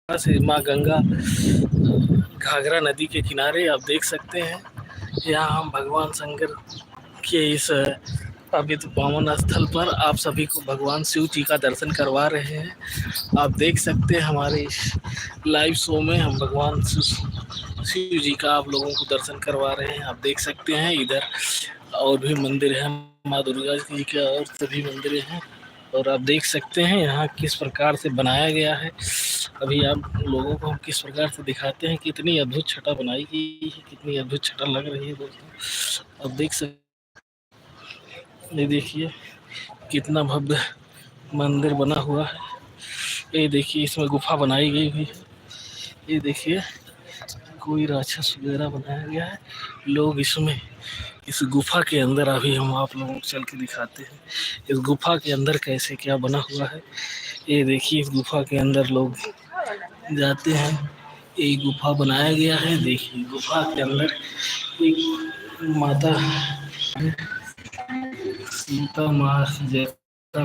से माँ गंगा घाघरा नदी के किनारे आप देख सकते हैं। यहाँ हम भगवान शंकर के इस पवित्र पावन स्थल पर आप सभी को भगवान शिव जी का दर्शन करवा रहे हैं। आप देख सकते हैं हमारे इस लाइव शो में हम भगवान शिव जी का आप लोगों को दर्शन करवा रहे हैं। आप देख सकते हैं इधर और भी मंदिर है, माँ दुर्गा जी के और सभी मंदिर हैं। और आप देख सकते हैं यहाँ किस प्रकार से बनाया गया है। अभी आप लोगों को हम किस प्रकार से दिखाते हैं, कितनी अद्भुत छटा बनाई गई है, कितनी अद्भुत छटा लग रही है दोस्तों। आप देख सकते, ये देखिए कितना भव्य मंदिर बना हुआ है। ये देखिए इसमें गुफा बनाई गई हुई है। ये देखिए कोई राक्षस वगैरह बनाया गया है। लोग इसमें इस गुफा के अंदर अभी हम आप लोगों को चल के दिखाते हैं इस गुफा के अंदर कैसे क्या बना हुआ है। ये देखिए इस गुफा के अंदर लोग जाते हैं। एक गुफा बनाया गया है। देखिए गुफा के अंदर एक माता सीता माँ जैसा